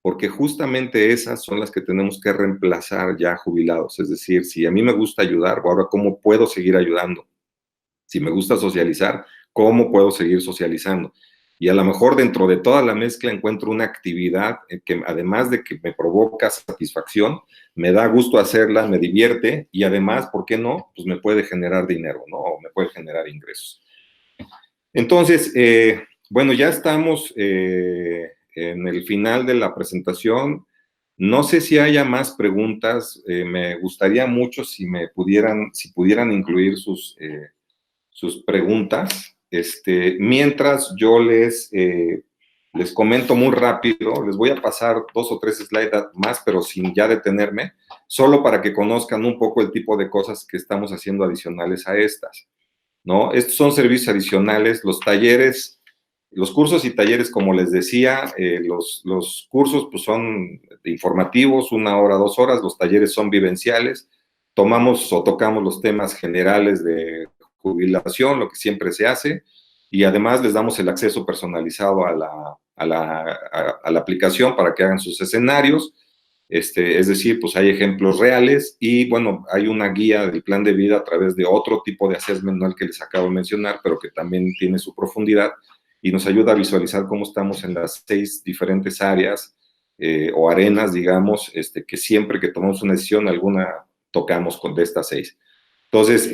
porque justamente esas son las que tenemos que reemplazar ya jubilados. Es decir, si a mí me gusta ayudar, ahora cómo puedo seguir ayudando. Si me gusta socializar, ¿cómo puedo seguir socializando? Y a lo mejor dentro de toda la mezcla encuentro una actividad que además de que me provoca satisfacción, me da gusto hacerla, me divierte y además, ¿por qué no? Pues me puede generar dinero, ¿no? O me puede generar ingresos. Entonces, bueno, ya estamos en el final de la presentación. No sé si haya más preguntas. Me gustaría mucho si pudieran incluir sus preguntas. Mientras yo les comento muy rápido, les voy a pasar 2 o 3 slides más, pero sin ya detenerme, solo para que conozcan un poco el tipo de cosas que estamos haciendo adicionales a estas, ¿no? Estos son servicios adicionales, los talleres, los cursos y talleres, como les decía, los cursos pues son informativos, 1 hora, 2 horas, los talleres son vivenciales, tomamos o tocamos los temas generales de jubilación, lo que siempre se hace, y además les damos el acceso personalizado a la aplicación para que hagan sus escenarios. Es decir, pues hay ejemplos reales y bueno, hay una guía del plan de vida a través de otro tipo de assessment, no el que les acabo de mencionar, pero que también tiene su profundidad y nos ayuda a visualizar cómo estamos en las 6 diferentes áreas o arenas, digamos, que siempre que tomamos una decisión, alguna tocamos de estas 6. Entonces,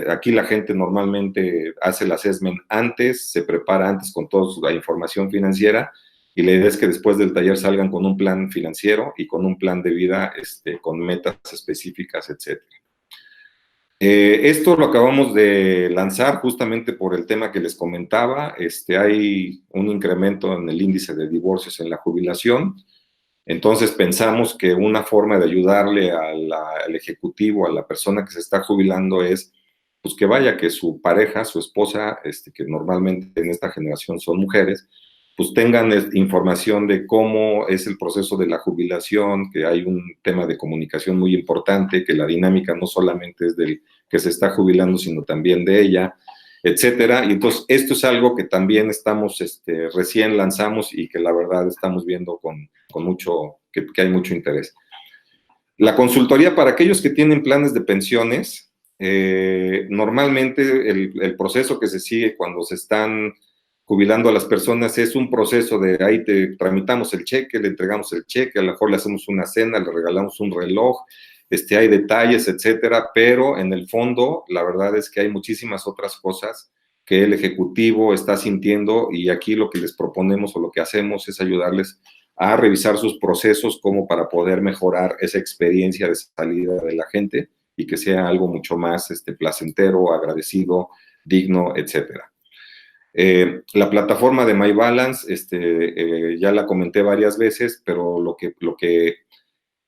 aquí la gente normalmente hace el assessment antes, se prepara antes con toda la información financiera y la idea es que después del taller salgan con un plan financiero y con un plan de vida con metas específicas, etc. Esto lo acabamos de lanzar justamente por el tema que les comentaba. Hay un incremento en el índice de divorcios en la jubilación. Entonces pensamos que una forma de ayudarle al ejecutivo, a la persona que se está jubilando es, pues que vaya, que su pareja, su esposa, que normalmente en esta generación son mujeres, pues tengan información de cómo es el proceso de la jubilación, que hay un tema de comunicación muy importante, que la dinámica no solamente es del que se está jubilando, sino también de ella, etcétera. Y entonces esto es algo que también estamos, recién lanzamos y que la verdad estamos viendo con mucho, que hay mucho interés. La consultoría para aquellos que tienen planes de pensiones, normalmente el proceso que se sigue cuando se están jubilando a las personas es un proceso de ahí te tramitamos el cheque, le entregamos el cheque, a lo mejor le hacemos una cena, le regalamos un reloj, hay detalles, etcétera, pero en el fondo la verdad es que hay muchísimas otras cosas que el ejecutivo está sintiendo y aquí lo que les proponemos o lo que hacemos es ayudarles a revisar sus procesos como para poder mejorar esa experiencia de salida de la gente y que sea algo mucho más placentero, agradecido, digno, etcétera. La plataforma de MyBalance, ya la comenté varias veces, pero lo que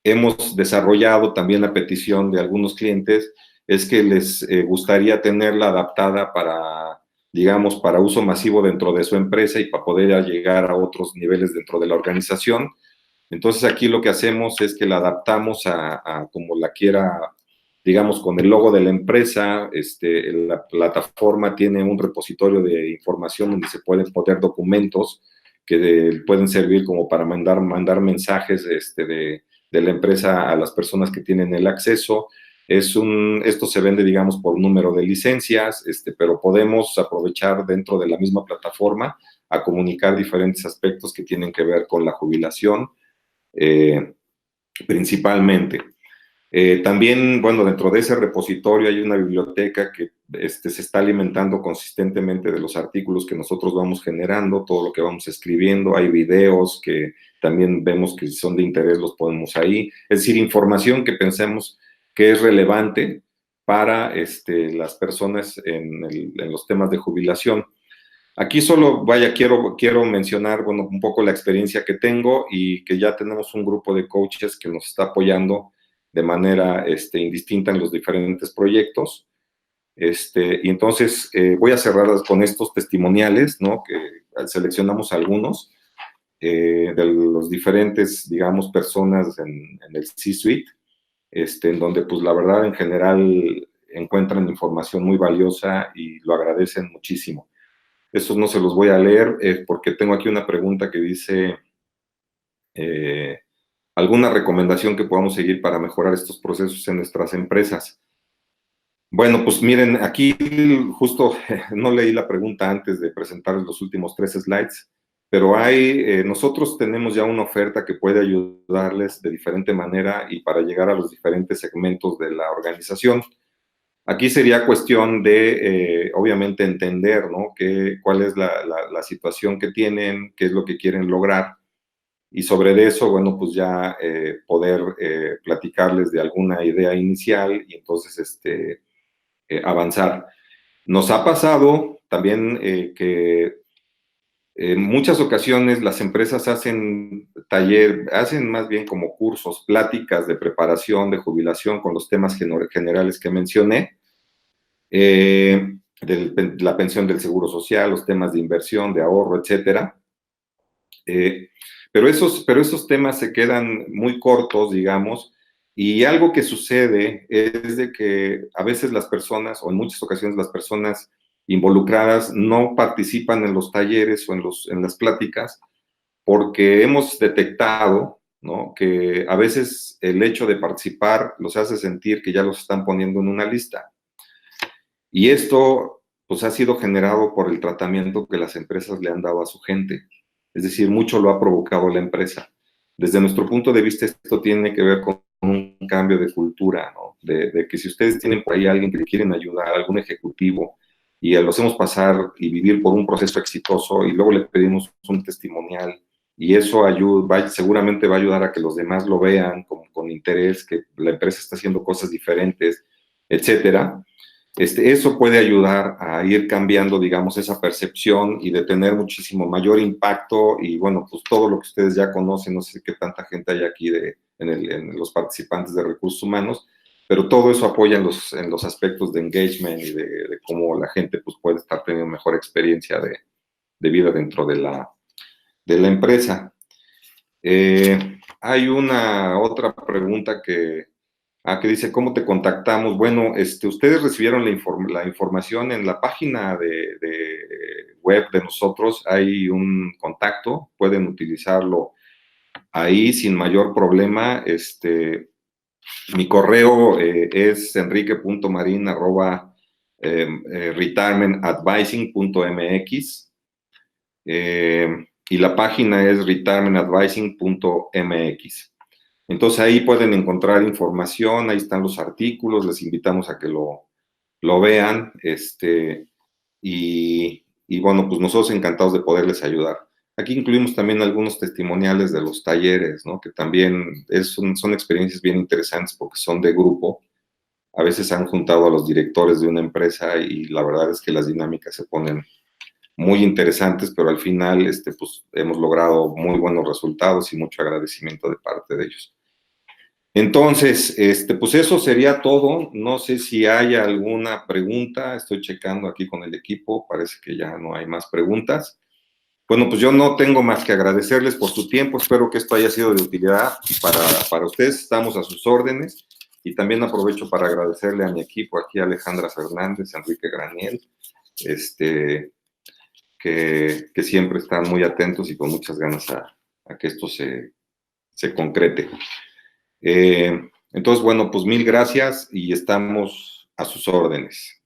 hemos desarrollado también a petición de algunos clientes es que les gustaría tenerla adaptada para, digamos, para uso masivo dentro de su empresa y para poder llegar a otros niveles dentro de la organización. Entonces aquí lo que hacemos es que la adaptamos a como la quiera, digamos, con el logo de la empresa. La plataforma tiene un repositorio de información donde se pueden poner documentos que pueden servir como para mandar mensajes de la empresa a las personas que tienen el acceso. Esto se vende, digamos, por número de licencias, pero podemos aprovechar dentro de la misma plataforma a comunicar diferentes aspectos que tienen que ver con la jubilación, principalmente. También, bueno, dentro de ese repositorio hay una biblioteca que se está alimentando consistentemente de los artículos que nosotros vamos generando, todo lo que vamos escribiendo. Hay videos que también vemos que son de interés, los ponemos ahí. Es decir, información que pensemos que es relevante para las personas en los temas de jubilación. Aquí solo, vaya, quiero mencionar, bueno, un poco la experiencia que tengo y que ya tenemos un grupo de coaches que nos está apoyando de manera indistinta en los diferentes proyectos. Y entonces voy a cerrar con estos testimoniales, ¿no? Que seleccionamos algunos de los diferentes, digamos, personas en el C-Suite, en donde, pues, la verdad, en general, encuentran información muy valiosa y lo agradecen muchísimo. Estos no se los voy a leer porque tengo aquí una pregunta que dice, ¿alguna recomendación que podamos seguir para mejorar estos procesos en nuestras empresas? Bueno, pues miren, aquí justo no leí la pregunta antes de presentarles los últimos 3 slides, pero nosotros tenemos ya una oferta que puede ayudarles de diferente manera y para llegar a los diferentes segmentos de la organización. Aquí sería cuestión de, obviamente, entender, ¿no? Cuál es la situación que tienen, qué es lo que quieren lograr. Y sobre eso, bueno, pues ya poder platicarles de alguna idea inicial y entonces avanzar. Nos ha pasado también que en muchas ocasiones las empresas hacen hacen más bien como cursos, pláticas de preparación, de jubilación con los temas generales que mencioné, la pensión del seguro social, los temas de inversión, de ahorro, etcétera. Pero esos temas se quedan muy cortos, digamos, y algo que sucede es de que a veces las personas, o en muchas ocasiones las personas involucradas, no participan en los talleres o en las pláticas porque hemos detectado, ¿no? Que a veces el hecho de participar los hace sentir que ya los están poniendo en una lista. Y esto, pues, ha sido generado por el tratamiento que las empresas le han dado a su gente. Es decir, mucho lo ha provocado la empresa. Desde nuestro punto de vista, esto tiene que ver con un cambio de cultura, ¿no? De que si ustedes tienen por ahí a alguien que le quieren ayudar, algún ejecutivo, y lo hacemos pasar y vivir por un proceso exitoso, y luego le pedimos un testimonial, y eso seguramente va a ayudar a que los demás lo vean con interés, que la empresa está haciendo cosas diferentes, etcétera. Eso puede ayudar a ir cambiando, digamos, esa percepción y de tener muchísimo mayor impacto. Y bueno, pues todo lo que ustedes ya conocen, no sé qué tanta gente hay aquí en los participantes de recursos humanos, pero todo eso apoya en los aspectos de engagement y de cómo la gente, pues, puede estar teniendo mejor experiencia de vida dentro de la empresa. Hay una otra pregunta que dice, ¿cómo te contactamos? Bueno, ustedes recibieron la información en la página de web de nosotros, hay un contacto, pueden utilizarlo ahí sin mayor problema. Mi correo es enrique.marin@retirementadvising.mx y la página es retirementadvising.mx. Entonces ahí pueden encontrar información, ahí están los artículos, les invitamos a que lo vean, y bueno, pues nosotros encantados de poderles ayudar. Aquí incluimos también algunos testimoniales de los talleres, ¿no? Que también son experiencias bien interesantes porque son de grupo. a veces han juntado a los directores de una empresa y la verdad es que las dinámicas se ponen muy interesantes, pero al final pues, hemos logrado muy buenos resultados y mucho agradecimiento de parte de ellos. Entonces, pues eso sería todo. No sé si hay alguna pregunta. Estoy checando aquí con el equipo. Parece que ya no hay más preguntas. Bueno, pues yo no tengo más que agradecerles por su tiempo. Espero que esto haya sido de utilidad para ustedes. Estamos a sus órdenes. Y también aprovecho para agradecerle a mi equipo aquí, Alejandra Fernández, Enrique Graniel, que siempre están muy atentos y con muchas ganas a que esto se concrete. Entonces, bueno, pues mil gracias y estamos a sus órdenes.